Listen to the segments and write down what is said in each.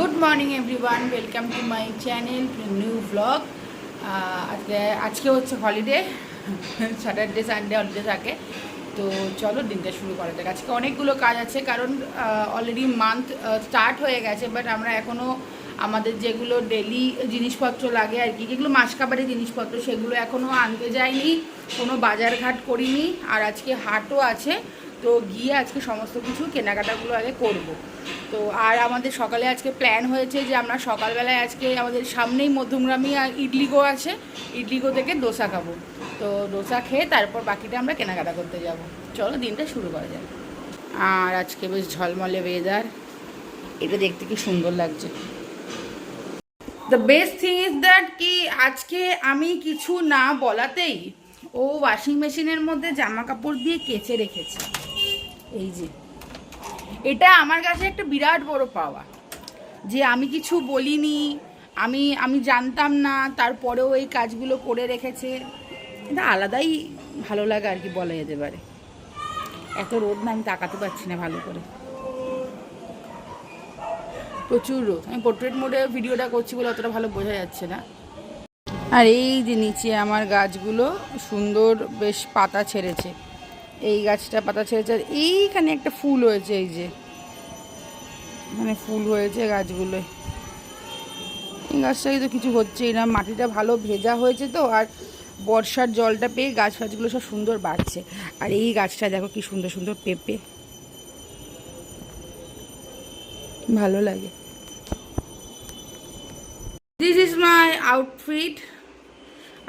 Good morning everyone, welcome to my channel new blog. আজকে হচ্ছে holiday, Saturday Sunday holiday থাকে। তো চলো দিনটা শুরু করা যাক। আজকে অনেকগুলো কাজ আছে, কারণ অলরেডি মান্থ স্টার্ট হয়ে গেছে, বাট আমরা এখনও আমাদের যেগুলো ডেলি জিনিসপত্র লাগে আর কি, যেগুলো মাসকাবারি জিনিসপত্র, সেগুলো এখনও আনতে যাইনি, কোনো বাজার ঘাট করিনি। আর আজকে হাটও আছে, তো গিয়ে আজকে সমস্ত কিছু কেনাকাটাগুলো আগে করব। তো আর আমাদের সকালে আজকে প্ল্যান হয়েছে যে আমরা সকালবেলায় আজকে আমাদের সামনেই মধ্যমগ্রামী আর ইডলিগো আছে, ইডলিগো থেকে ডোসা খাবো। তো ডোসা খেয়ে তারপর বাকিটা আমরা কেনাকাটা করতে যাব। চলো দিনটা শুরু করা যায়। আর আজকে বেশ ঝলমলে ওয়েদার, এটা দেখতে কি সুন্দর লাগছে। The best thing is that কি আজকে আমি কিছু না বলাতেই ও ওয়াশিং মেশিনের মধ্যে জামা কাপড় দিয়ে কেচে রেখেছে। এই যে এটা আমার কাছে একটা বিরাট বড় পাওয়া, যে আমি কিছু বলিনি, আমি জানতাম না, তারপরেও এই কাজগুলো করে রেখেছে। এটা আলাদাই ভালো লাগে আর কি, বলা যেতে পারে। এত রোদ না, আমি তাকাতে পারছি না ভালো করে, প্রচুর রোদ। আমি পোর্ট্রেট মোডে ভিডিওটা করছি বলে অতটা ভালো বোঝা যাচ্ছে না। আর এই যে নিচে আমার গাছগুলো সুন্দর বেশ পাতা ছেড়েছে, এই গাছটা পাতা ছেড়েছে, আর এইখানে একটা ফুল হয়েছে, এই যে মানে ফুল হয়েছে গাছগুলোয়। এই গাছটাই তো কিছু হচ্ছেই না, মাটিটা ভালো ভেজা হয়েছে তো, আর বর্ষার জলটা পেয়ে গাছ ফাছগুলো সব সুন্দর বাড়ছে। আর এই গাছটা দেখো কি সুন্দর সুন্দর পেঁপে, ভালো লাগে। This is my outfit.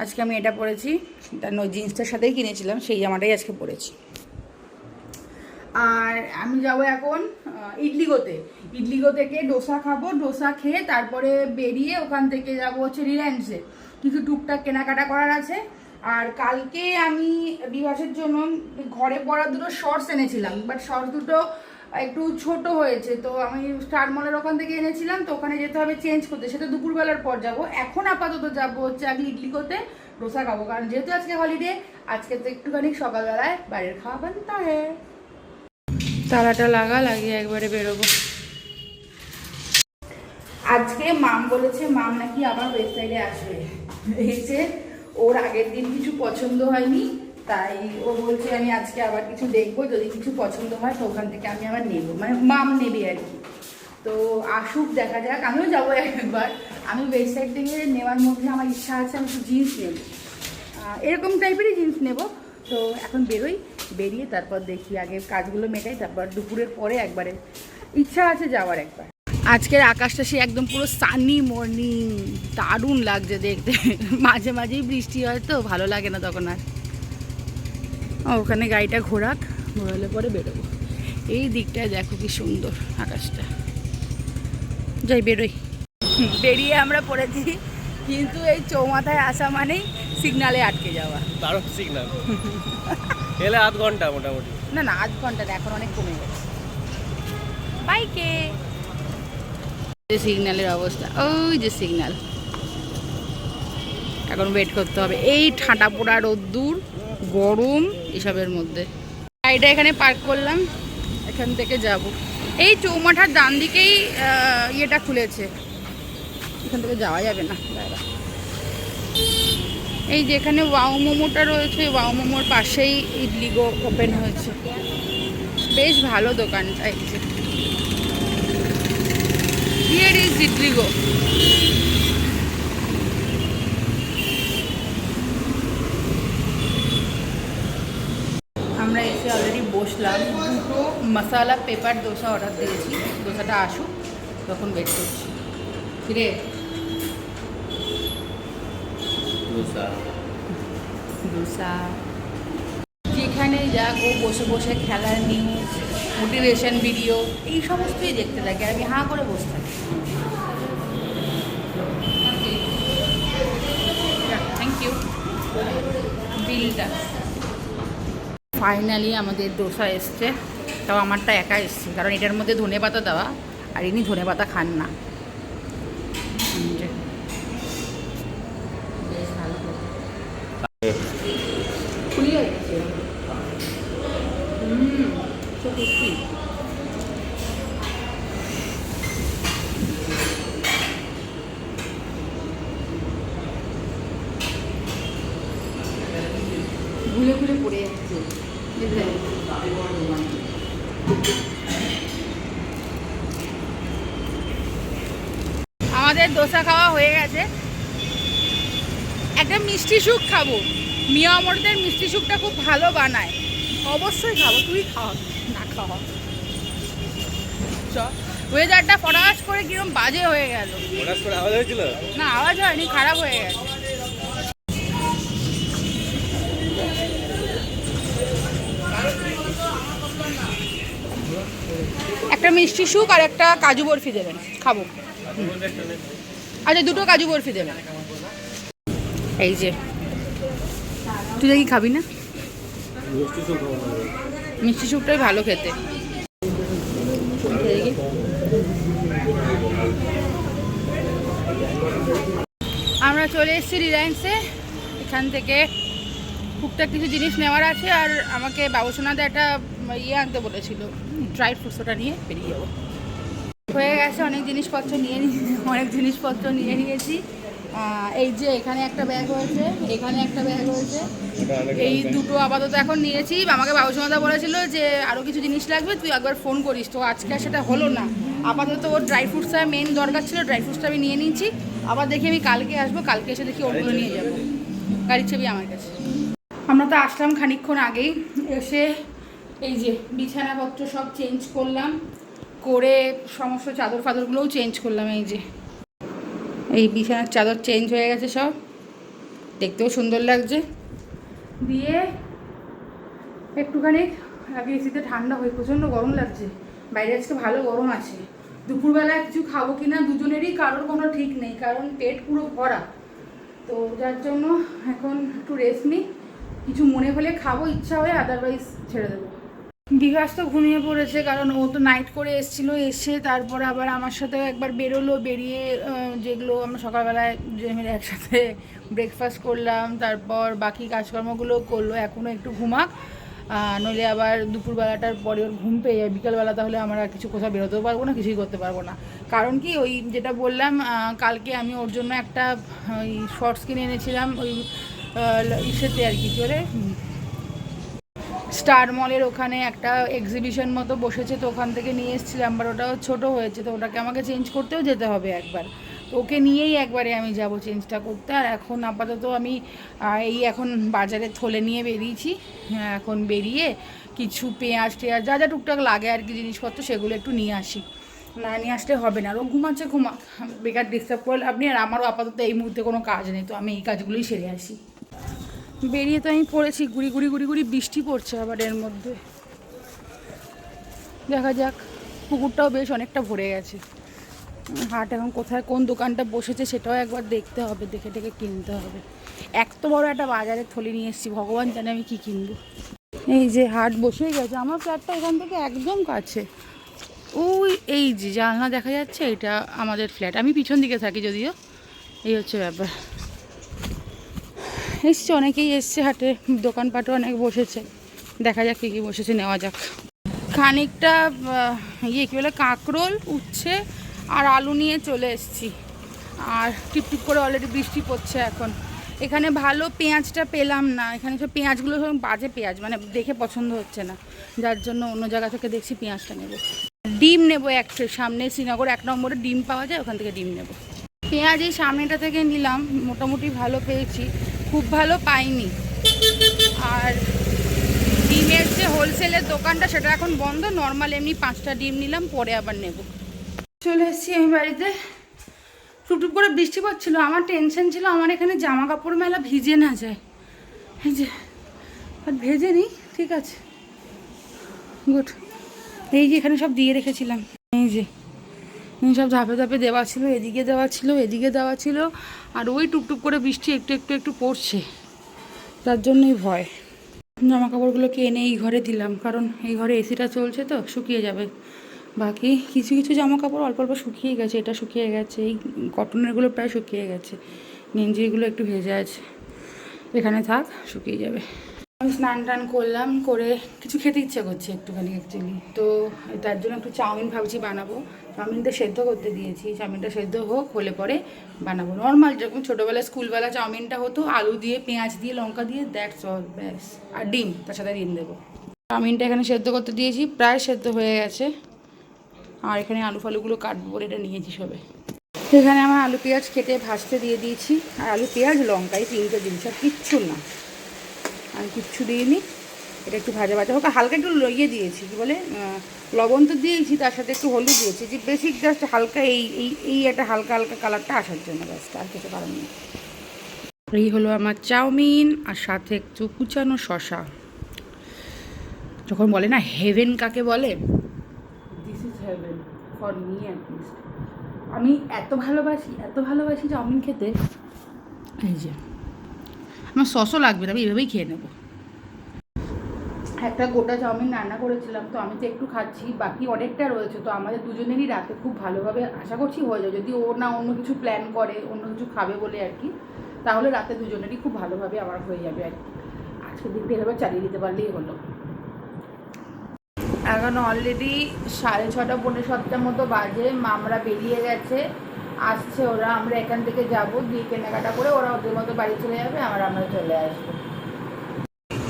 আজকে আমি এটা পরেছি, তার জিন্সটার সাথেই কিনেছিলাম, সেই জামাটাই আজকে পরেছি। আর আমি যাবো এখন ইডলিগো থেকে ডোসা খাবো। ডোসা খেয়ে তারপরে বেরিয়ে ওখান থেকে যাবো হচ্ছে রিলায়েন্সে, কিছু টুকটাক কেনাকাটা করার আছে। আর কালকে আমি বিভাসের জন্য ঘরে পরা দুটো শর্টস এনেছিলাম, বাট শর্টস দুটো একটু ছোট হয়েছে, তো আমি স্টার মলের ওখান থেকে এনেছিলাম, তো ওখানে যেতে হবে চেঞ্জ করতে, সেটা দুপুরবেলার পর যাব। এখন আপাতত যাবো হচ্ছে আগে ইডলিগোতে ডোসা খাবো, কারণ যেহেতু আজকে হলিডে, আজকে তো একটুখানি সকালবেলায় বাইরের খাওয়া বানতে হয়। তালাটা লাগিয়ে একবারে বেরোবো। আজকে মাম বলেছে, মাম নাকি আবার ওয়েবসাইটে আসবে। এসে ওর আগের দিন কিছু পছন্দ হয়নি, তাই ও বলছে আমি আজকে আবার কিছু দেখবো, যদি কিছু পছন্দ হয় তো ওখান থেকে আমি আবার নেবো, মানে মাম নেবে আর কি। তো আসুক, দেখা যাক, আমিও যাবো একবার। আমি ওয়েবসাইট থেকে নেওয়ার মধ্যে আমার ইচ্ছা আছে, আমি একটু জিন্স নেব, এরকম টাইপেরই জিন্স নেব। তো এখন বেরোই, বেরিয়ে তারপর দেখি, আগে কাজগুলো মেটাই, তারপর দুপুরের পরে একবারে ইচ্ছা আছে যাওয়ার একবার। আজকের আকাশটা সে একদম পুরো সানি মর্নিং, দারুণ লাগছে দেখতে। মাঝে মাঝেই বৃষ্টি হয় তো ভালো লাগে না তখন আর। ওখানে গাড়িটা ঘোরালে পরে বেরোবো। এই দিকটায় দেখো কি সুন্দর আকাশটা। যাই বেরোই। বেরিয়ে আমরা পড়েছি, কিন্তু এই চৌমাথায় আসা মানেই সিগনালে আটকে যাওয়া। দারুণ সিগন্যাল, এলে আধ ঘন্টা মোটামুটি। না আধ ঘন্টা না, এখন অনেক কমে গেছে বাইকে। সিগন্যালের অবস্থা, ওই যে সিগন্যাল, এখন ওয়েট করতে হবে এই ঠাঁটা পোড়া রোদ্দুর গরম এসবের মধ্যে। গাড়িটা এখানে পার্ক করলাম, এখান থেকে যাব। এই চৌমাঠার ডান দিকেই ইয়েটা খুলেছে, এখান থেকে যাওয়া যাবে না। এই যেখানে ওয়াও মোমোটা রয়েছে, ওয়াও মোমোর পাশেই ইডলিগো ওপেন হয়েছে, বেশ ভালো দোকানটা। এই যে হিয়ার ইজ ইডলিগো। আমরা এসে অলরেডি বসলাম, দুটো মশালা পেপার ডোসা অর্ডার দিয়েছি, ডোসাটা আসুক তখন ওয়েট করছি। ফিরে ডোসা যেখানে যাক, ও বসে বসে খেলার নিউজ, মোটিভেশন ভিডিও, এই সমস্তই দেখতে থাকে, আমি হাঁ করে বসে থাকি। Thank you. বিলটা ফাইনালি আমাদের ডোসা এসছে, তাও আমারটা একা এসছে, কারণ এটার মধ্যে ধনেপাতা দেওয়া, আর ইনি ধনেপাতা খান না। বেশ ভালো খুলিয়ে গেছে, সত্যি আমাদের দোসা খাওয়া হয়ে গেছে, একটা মিষ্টি শুক খাবো। মিয়া অমরদের মিষ্টি শুকটা খুব ভালো বানায়, অবশ্যই খাবো। তুই খাওয়া না খাওয়া চ। ওয়েদারটা ফটাস করে কিরম বাজে হয়ে গেল। আওয়াজ হয়েছিল না, আওয়াজ হয়নি, খারাপ হয়ে গেছে। একটা মিষ্টি শুক আর একটা কাজু বরফি দেবেন, খাবো। আচ্ছা, দুটো কাজু বরফি দেবেন। এই যে তুই দেখি খাবি না? মিষ্টি স্যুপটাই ভালো খেতে। আমরা চলে এসেছি রিলায়েন্সে। এখান থেকে টুকটাক কিছু জিনিস নেওয়ার আছে, আর আমাকে বাবুসোনাতে একটা ইয়ে আনতে বলেছিল, ড্রাই ফ্রুটস, ওটা নিয়ে বেরিয়ে যাবো। হয়ে গেছে, অনেক জিনিসপত্র নিয়ে নিয়েছি। এই যে এখানে একটা ব্যাগ হয়েছে, এখানে একটা ব্যাগ হয়েছে, এই দুটো আপাতত এখন নিয়েছি। আমাকে বাবুসোনাদা বলেছিল যে আরও কিছু জিনিস লাগবে, তুই একবার ফোন করিস, তো আজকে সেটা হলো না। আপাতত ওর ড্রাই ফ্রুটসটা মেন দরকার ছিল, ড্রাই ফ্রুটসটা আমি নিয়ে নিয়েছি। আবার দেখি আমি কালকে আসবো, কালকে এসে দেখি ওগুলো নিয়ে যাবো। গাড়ির ছবি আমার কাছে। আমরা তো আসলাম খানিকক্ষণ আগেই, এসে এই যে বিছানাপত্র সব চেঞ্জ করলাম, করে সমস্ত চাদর ফাদরগুলোও চেঞ্জ করলাম। এই যে এই বিছানার চাদর চেঞ্জ হয়ে গেছে সব, দেখতেও সুন্দর লাগছে। দিয়ে একটুখানি আগে এসিতে ঠান্ডা হয়ে, প্রচণ্ড গরম লাগছে বাইরে, আজকে ভালো গরম আছে। দুপুরবেলায় কিছু খাবো কি না দুজনেরই কারোর কোনো ঠিক নেই, কারণ পেট পুরো ভরা। তো যার জন্য এখন একটু রেস্ট নিই, কিছু মনে হলে খাবো ইচ্ছা হয়ে, আদারওয়াইজ ছেড়ে দেবো। বিকাশ তো ঘুমিয়ে পড়েছে, কারণ ও তো নাইট করে এসেছিলো, এসে তারপর আবার আমার সাথেও একবার বেরোলো, বেরিয়ে যেগুলো আমরা সকালবেলায় যে মিলে একসাথে ব্রেকফাস্ট করলাম, তারপর বাকি কাজকর্মগুলো করলো। এখনও একটু ঘুমাক, নইলে আবার দুপুরবেলাটার পরে ওর ঘুম পেয়ে যায়। বিকালবেলা তাহলে আমরা কিছু কোথাও বেরোতেও পারবো না, কিছুই করতে পারবো না। কারণ কি, ওই যেটা বললাম, কালকে আমি ওর জন্য একটা ওই শর্টস কিনে এনেছিলাম, ওই ইসেতে আর কি চলে, স্টার মলের ওখানে একটা এক্সিবিশন মতো বসেছে, তো ওখান থেকে নিয়ে এসেছিলাম। বাট ওটাও ছোটো হয়েছে, তো ওটাকে আমাকে চেঞ্জ করতেও যেতে হবে একবার, তো ওকে নিয়েই একবারে আমি যাব চেঞ্জটা করতে। আর এখন আপাতত আমি এখন বাজারে থলে নিয়ে বেরিয়েছি। এখন বেরিয়ে কিছু পেঁয়াজ টেয়াজ যা যা টুকটাক লাগে আর কি জিনিসপত্র, সেগুলো একটু নিয়ে আসি। না নিয়ে আসলে হবে না, ও ঘুমাচ্ছে, বেকার ডিস্টার্ব করলে আপনি। আর আমারও আপাতত এই মুহূর্তে কোনো কাজ নেই, তো আমি এই কাজগুলোই সেরে আসি। বেরিয়ে তো আমি পড়েছি, গুড়ি গুড়ি বৃষ্টি পড়ছে আবার এর মধ্যে। দেখা যাক, পুকুরটাও বেশ অনেকটা ভরে গেছে। হাট এখন কোথায় কোন দোকানটা বসেছে সেটাও একবার দেখতে হবে, দেখে দেখে কিনতে হবে। এত বড় একটা বাজারে থলি নিয়ে এসেছি, ভগবান জানে আমি কি কিনবো। এই যে হাট বসেই গেছে, আমার ফ্ল্যাটটা এখান থেকে একদম কাছে। ওই এই যে জানলা দেখা যাচ্ছে, এটা আমাদের ফ্ল্যাট, আমি পিছন দিকে থাকি যদিও। এই হচ্ছে ব্যাপার। এসছে, অনেকেই এসছে হাটে, দোকানপাটও অনেক বসেছে। দেখা যাক কী কী বসেছে, নেওয়া যাক। খানিকটা কী বলে, কাঁকরোল, উচ্ছে আর আলু নিয়ে চলে এসেছি। আর টিপটিপ করে অলরেডি বৃষ্টি পড়ছে এখন। এখানে ভালো পেঁয়াজটা পেলাম না, এখানে সব পেঁয়াজগুলো সব বাজে পেঁয়াজ, মানে দেখে পছন্দ হচ্ছে না, যার জন্য অন্য জায়গা থেকে দেখছি পেঁয়াজটা নেব। ডিম নেবো একটা, সামনে শ্রীনগর 1 নম্বরে ডিম পাওয়া যায়, ওখান থেকে ডিম নেব। পেঁয়াজ এই সামনেটা থেকে নিলাম, মোটামুটি ভালো পেয়েছি, খুব ভালো পাইনি। আর ডিমের যে হোলসেলের দোকানটা সেটা এখন বন্ধ, নর্মাল এমনি 5টা ডিম নিলাম, পরে আবার নেব। চলে এসেছি আমি বাড়িতে। টুকটুক করে বৃষ্টি পড়ছিল, আমার টেনশন ছিল আমার এখানে জামা কাপড় মেলা ভিজে না যায়। এই যে আর ভেজে নিই, ঠিক আছে, গুড। এই যে এখানে সব দিয়ে রেখেছিলাম, এই যে সব ধাপে ধাপে দেওয়া ছিল, এদিকে দেওয়া ছিল, এদিকে দেওয়া ছিল। আর ওই টুকটুক করে বৃষ্টি একটু একটু একটু পড়ছে, তার জন্যই ভয়। জামা কাপড়গুলোকে এনে এই ঘরে দিলাম, কারণ এই ঘরে এসিটা চলছে, তো শুকিয়ে যাবে। বাকি কিছু কিছু জামা কাপড় অল্প অল্প শুকিয়ে গেছে, এটা শুকিয়ে গেছে, এই কটনেরগুলো প্রায় শুকিয়ে গেছে, গেঞ্জিগুলো একটু ভেজে আছে, এখানে থাক, শুকিয়ে যাবে। আমি স্নান টান করলাম, করে কিছু খেতে ইচ্ছে করছে একটুখানি অ্যাকচুয়ালি, তো তার জন্য একটু চাউমিন ভাবছি বানাবো। চাউমিনটা সেদ্ধ করতে দিয়েছি, চাউমিনটা সেদ্ধ হোক, হলে পরে বানাবো। নর্মাল যেরকম ছোটোবেলায় স্কুলবেলা চাউমিনটা হতো, আলু দিয়ে, পেঁয়াজ দিয়ে, লঙ্কা দিয়ে, দ্যাটস অল, ব্যাস। আর ডিম, তার সাথে ডিম দেবো। চাউমিনটা এখানে সেদ্ধ করতে দিয়েছি, প্রায় সেদ্ধ হয়ে গেছে। আর এখানে আলু ফালুগুলো কাটবো বলে এটা নিয়েছি সবে। এখানে আমার আলু পেঁয়াজ কেটে ভাজতে দিয়ে দিয়েছি, আর আলু পেঁয়াজ লঙ্কাই 3টে জিনিস, আর কিচ্ছু না, আমি কিচ্ছু দিইনি। এটা একটু ভাজা ভাজা হোক, হালকা একটু ইয়ে দিয়েছি, কী বলে লবণ তো দিয়েছি, তার সাথে একটু হলুদ দিয়েছি, যে বেসিক জাস্ট হালকা এই একটা হালকা হালকা কালারটা আসার জন্য, ব্যাস, আর কিছু কারণ নেই। এই হলো আমার চাউমিন, আর সাথে একটু কুচানো শশা। যখন বলে না হেভেন কাকে বলে, this is haven for me at least. আমি এত ভালোবাসি চাউমিন খেতে। এই যে আমার সসও লাগবে না, আমি এভাবেই খেয়ে নেবো। একটা গোটা চাউমিন রান্না করেছিলাম, তো আমি তো একটু খাচ্ছি, বাকি অনেকটা রয়েছে, তো আমাদের দুজনেরই রাতে খুব ভালোভাবে আশা করছি হয়ে যাবে, যদি ও না অন্য কিছু প্ল্যান করে, অন্য কিছু খাবে বলে আর কি, তাহলে রাতে দুজনেরই খুব ভালোভাবে আমার হয়ে যাবে আর কি। আজকে দিনটা এভাবে চালিয়ে দিতে পারলেই হলো। এখন অলরেডি 6:30 পৌনে 7টার মতো বাজে, মামরা বেরিয়ে গেছে, আসছে ওরা, আমরা এখান থেকে যাব, দিয়ে কেনাকাটা করে ওরা ওদের মতো বাড়ি চলে যাবে, আমরা চলে আসবো।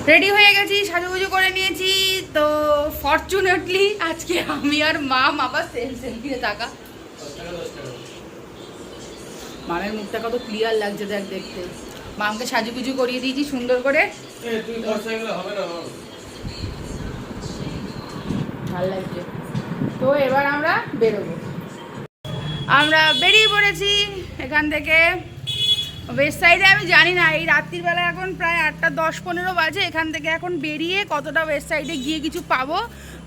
রেডি হয়ে গেছি, সাজুগুজু করে নিয়েছি, তো ফরচুনেটলি আজকে আমি আর মাম আবার সেলফিতে থাকা। মামের মুখটা কত ক্লিয়ার লাগছে দেখ দেখতে। মামকে সাজুগুজু করিয়ে দিয়েছি সুন্দর করে, ভালো লাগছে। তো এবার আমরা বেরোবো, আমরা বেরিয়ে পড়েছি এখান থেকে। ওয়েস্ট সাইডে আমি জানি না, এই রাত্রিবেলা এখন প্রায় 8:10-15 বাজে, এখান থেকে এখন বেরিয়ে কতটা ওয়েস্ট সাইডে গিয়ে কিছু পাবো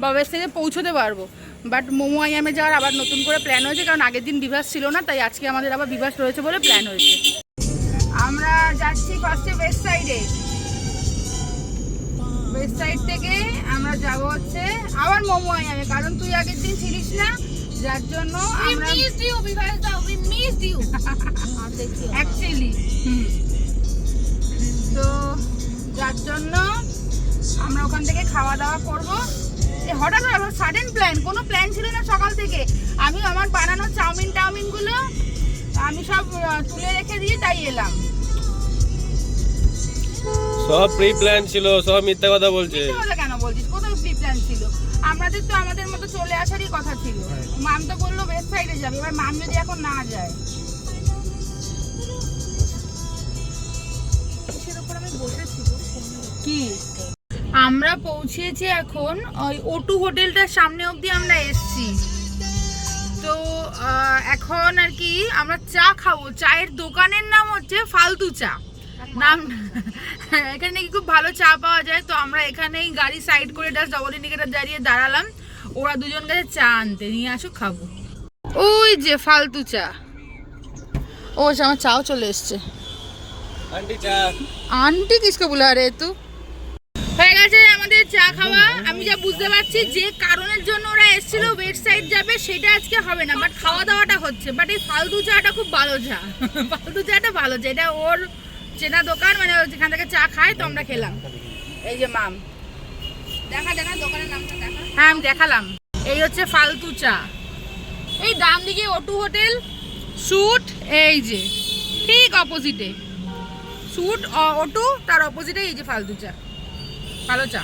বা ওয়েস্ট সাইডে পৌঁছতে পারবো। বাট মোমো আইয়ামে যাওয়ার আবার নতুন করে প্ল্যান হয়েছে, কারণ আগের দিন বিভাস ছিল না, তাই আজকে আমাদের আবার বিভাস রয়েছে বলে প্ল্যান হয়েছে। আমরা যাচ্ছি ফার্স্টে ওয়েস্ট সাইডে, ওয়েস্ট সাইড থেকে আমরা যাব হচ্ছে আবার মোমো আইয়ামে, কারণ তুই আগের দিন ছিলিস না, যার জন্য আমরা অ্যাকচুয়ালি তো যার জন্য আমরা ওখান থেকে খাওয়া দাওয়া করবো। হঠাৎ সাডেন প্ল্যান, কোনো প্ল্যান ছিল না সকাল থেকে। আমি আমার বানানো চাউমিনগুলো আমি সব তুলে রেখে দিয়ে তাই এলাম। সব প্রি প্ল্যান ছিল, সব মিথ্যা কথা বলছে। কেন বলছিস? কোথাও প্রি প্ল্যান ছিল? আমাদের তো আমাদের মতো চলে আসারই কথা ছিল। মাম তো বললো ওয়েস্ট সাইডে যাবে, এবার মাম যদি এখন না যায়, কি আমরা পৌঁছেছি এখন ওই O2 হোটেলটার সামনে অবধি আমরা এসছি। তো এখন আর কি আমরা চা খাবো, চায়ের দোকানের নাম হচ্ছে ফালতু চা নাম। এখানে নাকি খুব ভালো চা পাওয়া যায়, তো আমরা এখানেই গাড়ি সাইড করে জাস্ট ডবল ইন্ডিকেটর দাঁড়ালাম, ওরা দুজন গেছে চা আনতে, নিয়ে আসো খাবো। ওই যে ফালতু চা, ও আমার চাও চলে এসছে। আন্টি কিসকে বুলা রে তু? হয়ে গেছে আমাদের চা খাওয়া। আমি যা বুঝতে পারছি যে কারণের জন্য ওরা এসেছিল ওয়েস্ট সাইড যাবে, সেটা আজকে হবে না, বাট খাওয়া দাওয়াটা হচ্ছে। বাট এই ফালতু চাটা খুব ভালো চা, ফালতু চাটা ভালো চা, এটা ওর চেনা দোকান, মানে যেখান থেকে চা খায়, তো আমরা খেলাম। এই যে মাম দেখা দোকানের নামটা দেখা। হ্যাঁ আমি দেখালাম, এই হচ্ছে ফালতু চা। এই ডান দিকে O2 হোটেল, শুট এই যে ঠিক অপোজিটে, শুট O2 তার অপোজিটে এই যে ফালতু চা, ভালো চা।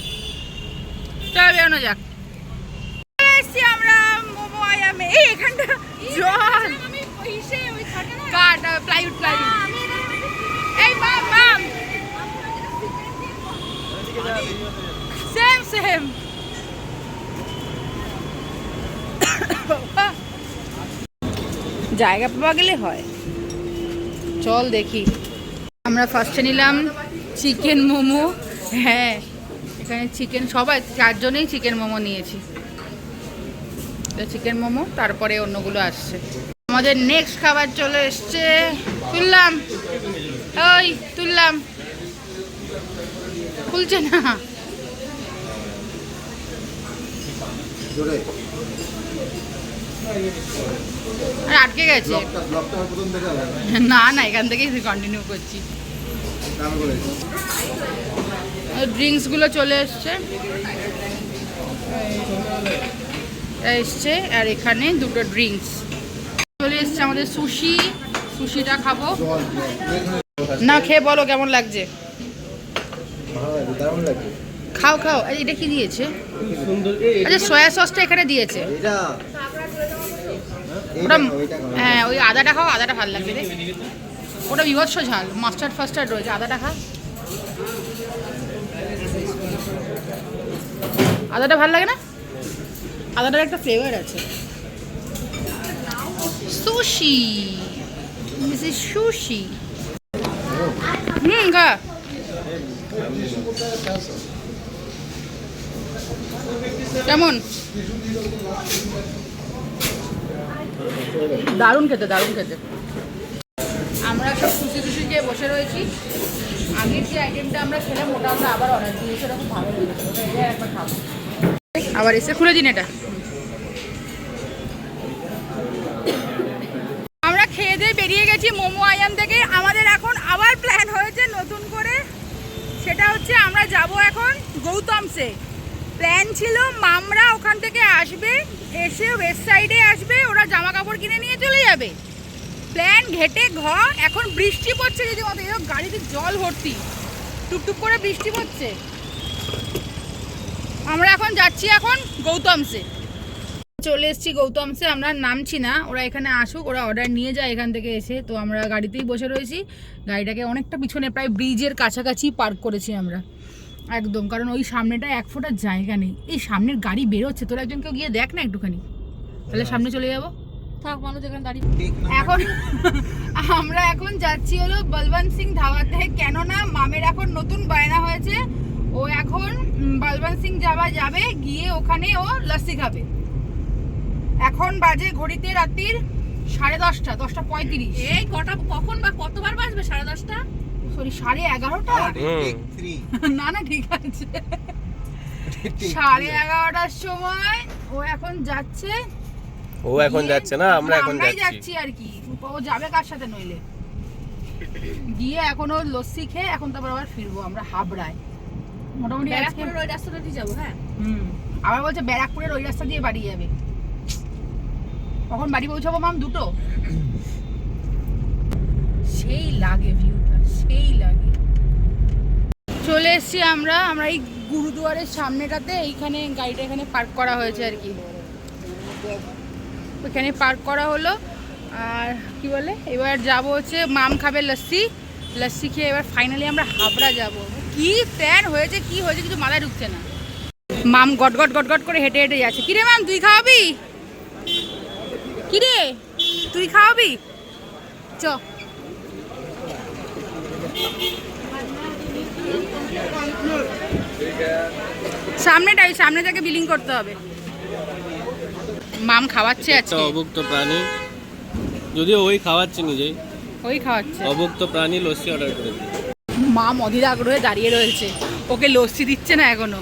চল বেরোনো যাক। এসছি আমরা মোমো আইয়ামে। এই এখানটা জল কাট প্লাইউড এই মাম সেম জায়গা পাওয়া গেলে হয়। চল দেখি। আমরা ফার্স্টে নিলাম চিকেন মোমো। হ্যাঁ এখানে চিকেন, সবাই 4 জনেই চিকেন মোমো নিয়েছি, চিকেন মোমো, তারপরে অন্যগুলো আসছে। আমাদের নেক্সট খাবার চলে এসছে, তুললাম খুলছে না, আটকে গেছে। না এখান থেকেই কন্টিনিউ করছি। ড্রিঙ্কসগুলো চলে এসছে আর এখানে 2টো ড্রিঙ্কস চলে এসছে। আমাদের সুশিটা খাবো না, খেয়ে বলো কেমন লাগছে। খাও এটা কি দিয়েছে? আচ্ছা সয়া সসটা এখানে দিয়েছে। ওটা হ্যাঁ ওই আদাটা খাও, আদাটা ভালো লাগবে রে, ওটা বিভৎস ঝাল, মাস্টার্ড ফাস্টার্ড রয়েছে, আদাটা খা, আদাটা ভালো লাগে না, আদাটার একটা ফ্লেভার আছে। Sushi, this is sushi. খা। কেমন? দারুণ খেতে, দারুণ খেতে। আমরা সব খুশি খুশি খেয়ে বসে রয়েছি। আগের যে আইটেমটা আমরা খেলাম ওটা আমরা আবার অর্ডার দিয়েছি, ওটা খুব ভালো লেগেছে, ওটা এটা একবার খাবো। আবার এসে খুলে দিন এটা। আমরা খেয়ে দিয়ে বেরিয়ে গেছি মোমো আয়াম থেকে। আমাদের এখন আবার প্ল্যান হয়েছে নতুন করে, সেটা হচ্ছে আমরা যাব এখন গৌতমসে। প্ল্যান ছিল মামরা ওখান থেকে আসবে, এসে ওয়েস্ট সাইডে আসবে, ওরা জামা কাপড় কিনে নিয়ে চলে যাবে। প্ল্যান ঘেটে এখন বৃষ্টি পড়ছে রীতিমতো, এই গাড়িতে জল ভর্তি, টুকটুক করে বৃষ্টি পড়ছে। আমরা এখন যাচ্ছি এখন গৌতমসে, চলে এসেছি গৌতমসে। আমরা নামছি না, ওরা এখানে আসুক, ওরা অর্ডার নিয়ে যায় এখান থেকে এসে। তো আমরা গাড়িতেই বসে রয়েছি, গাড়িটাকে অনেকটা পিছনে প্রায় ব্রিজের কাছাকাছি পার্ক করেছি আমরা একদম, কারণ ওই সামনেটা এক ফোঁটার জায়গা নেই। এই সামনের গাড়ি বেরোচ্ছে, তোরা একজনকে গিয়ে দেখ না একটুখানি, তাহলে সামনে চলে যাবো। থাক মানুষ এখানে দাঁড়িয়ে। এখন আমরা এখন যাচ্ছি হলো বলবন্ত সিং ধাবাতে, কেননা মামের এখন নতুন বায়না হয়েছে, ও এখন বলবন্ত সিং যাবে, গিয়ে ওখানে ও লস্যি খাবে। এখন বাজে ঘড়িতে রাত্রির 10:30, 10:35। এই কখন বা কতবার বাজবে? 10:30, সরি 11:30। না না ঠিক আছে, 11:30টার সময় ও এখন যাচ্ছে। ও এখন যাচ্ছে না, আমরা এখন যাচ্ছি আর কি। ও যাবে কার সাথে নইলে, গিয়ে এখন ও লস্যি খেয়ে এখন তারপর আবার ফিরবো আমরা হাবড়ায়। মোটামুটি ব্যারাকপুরের ওই রাস্তাটা দিয়ে যাবো। হ্যাঁ আবার বলছে ব্যারাকপুরের ওই রাস্তা দিয়ে বাড়ি যাবে। কখন বাড়ি পৌঁছাবো মাম? 2টো। সেই লাগে ভিউটা, সেই লাগে। চলে এসছি আমরা এই গুরুদুয়ারের সামনেটাতে। এইখানে গাড়িটা এখানে পার্ক করা হয়েছে আর কি, ওইখানে পার্ক করা হলো। আর কি বলে, এবার যাব হচ্ছে মাম খাবে লস্যি খেয়ে এবার ফাইনালি আমরা হাবড়া যাব। কি প্ল্যান হয়েছে, কি হয়েছে কিছু মাথায় ঢুকছে না। মাম গট গট করে হেঁটে হেঁটে যাচ্ছে। কিরে মাম তুই খাওয়াবি? কিরে তুই খাওয়াবি? চ সামনেটাই, সামনে থেকে বিলিং করতে হবে। মাম খাওয়াচ্ছে আজকে। অভুক্ত প্রাণী, যদিও ওই খাওয়াচ্ছে নিজেই, ওই খাওয়াচ্ছে। অভুক্ত প্রাণী লস্যি অর্ডার করেছে। মাম অধীর আগ্রহে দাঁড়িয়ে রয়েছে, ওকে লস্যি দিচ্ছে না এখনো,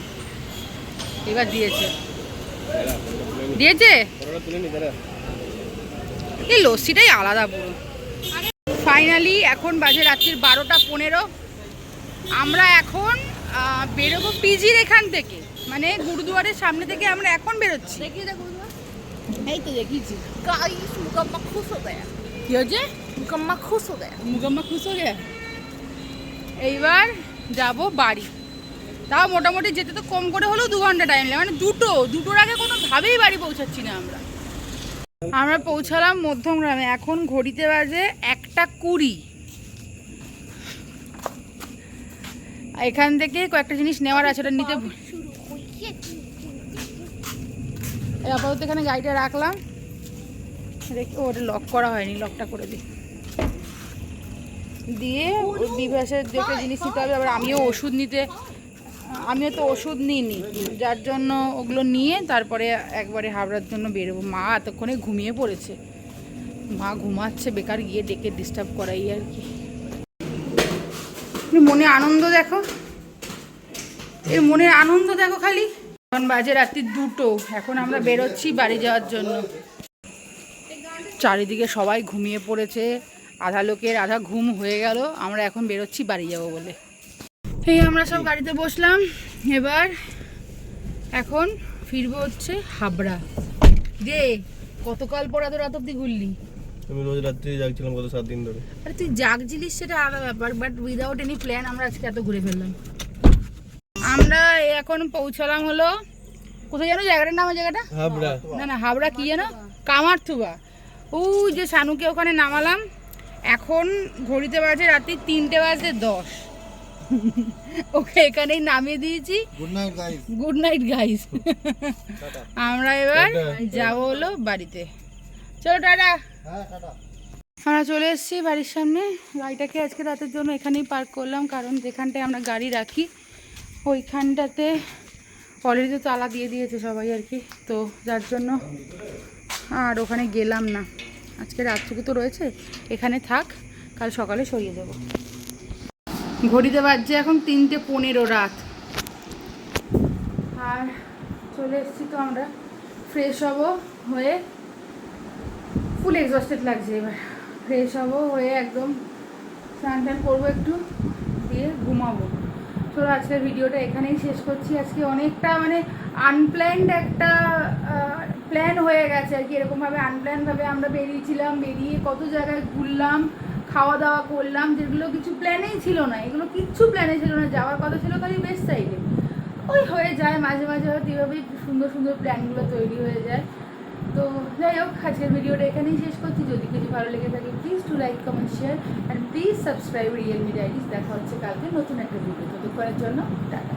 এবার দিয়েছে। এই লস্যিটাই আলাদা পুরো। ফাইনালি এখন বাজে রাত্রির 12:15। আমরা এখন বেরোবো পিজির এখান থেকে, মানে গুরুদুয়ারের সামনে থেকে আমরা এখন বেরোচ্ছি। এই তো দেখিয়েছি। কি হচ্ছে? মুকাম্মা খুশ হয়ে গেছে। এইবার যাব বাড়ি। তাও মোটামুটি যেতে তো কম করে হলেও 2 ঘন্টা টাইম লাগে, মানে দুটোর আগে কোনোভাবেই বাড়ি পৌঁছাচ্ছি না আমরা পৌঁছালাম মধ্যমগ্রামে। এখন ঘড়িতে বাজে 1:20। এখান থেকে কয়েকটা জিনিস নেওয়ার আছে, ওটা নিতে আপাতত এখানে গাড়িটা রাখলাম। ওটা লক করা হয়নি, লকটা করে দিই। দিয়ে বিভাসের দেখে জিনিস নিতে হবে। আবার আমিও তো ওষুধ নিইনি, যার জন্য ওগুলো নিয়ে তারপরে একবারে হাবড়ার জন্য বেরোবো। মা এতক্ষণে ঘুমিয়ে পড়েছে, মা ঘুমাচ্ছে, বেকার গিয়ে ডেকে ডিস্টার্ব করাই আর কি। মনে আনন্দ দেখো, এর মনের আনন্দ দেখো খালি। এখন বাজে রাত্রি 2টো, এখন আমরা বেরোচ্ছি বাড়ি যাওয়ার জন্য। চারিদিকে সবাই ঘুমিয়ে পড়েছে, আধা লোকের আধা ঘুম হয়ে গেল। আমরা এখন বেরোচ্ছি বাড়ি যাব বলে। এই আমরা সব গাড়িতে বসলাম, এবার এখন ফিরবো হচ্ছে হাবড়া। রে কতকাল পর এত রাত অব্দি ঘুরলি? আমি রোজ রাত্রি জাগছিলাম গত 7 দিন ধরে। আরে তুই জাগছিলিস সেটা আলাদা ব্যাপার, বাট উইদাউট এনি প্ল্যান আমরা আজকে এত ঘুরে ফেললাম। আমরা এখন পৌঁছালাম হলো কোথায় জানো জায়গাটার নাম? জায়গাটা হাবড়া না, হাবড়া কি জানো? কামারথুবা। ওই যে শানুকে ওখানে নামালাম, এখন ঘড়িতে বাজে রাত্রি 3:10। ওকে এখানেই নামিয়ে দিয়েছি। Good night guys. আমরা এবার যাবো হলো বাড়িতে। চলো টাটা। আমরা চলে এসেছি বাড়ির সামনে। গাড়িটাকে আজকে রাতের জন্য এখানেই পার্ক করলাম, কারণ যেখানটায় আমরা গাড়ি রাখি ওইখানটাতে অলরেডি তো তালা দিয়ে দিয়েছে সবাই আর কি, তো যার জন্য আর ওখানে গেলাম না। আজকে রাতটুকু তো রয়েছে, এখানে থাক, কাল সকালে সরিয়ে দেবো। ঘড়িতে বাজছে এখন 3:15 রাত। আর চলে এসেছি তো আমরা, ফ্রেশ হব হয়ে, ফুল এক্সস্টেড লাগছে, এবার ফ্রেশ হব হয়ে একদম স্নান টান করবো একটু, দিয়ে ঘুমাবো। চলো আজকের ভিডিওটা এখানেই শেষ করছি। আজকে অনেকটা মানে আনপ্ল্যান্ড একটা প্ল্যান হয়ে গেছে আর কি। এরকমভাবে আনপ্ল্যানভাবে আমরা বেরিয়েছিলাম, বেরিয়ে কত জায়গায় ঘুরলাম, খাওয়া দাওয়া করলাম, যেগুলো কিছু প্ল্যানেই ছিল না। এগুলো কিচ্ছু প্ল্যানে ছিল না, যাওয়ার কথা ছিল খালি বেস্ট সাইডে। ওই হয়ে যায় মাঝে মাঝে, হয়তো এভাবেই সুন্দর সুন্দর প্ল্যানগুলো তৈরি হয়ে যায়। তো যাই হোক, আজকের ভিডিওটা এখানেই শেষ করছি। যদি কিছু ভালো লেগে থাকে please to like, comment, share and please subscribe Realme diaries. দেখা হচ্ছে কালকে নতুন একটা ভিডিও। ততক্ষণের জন্য টাটা।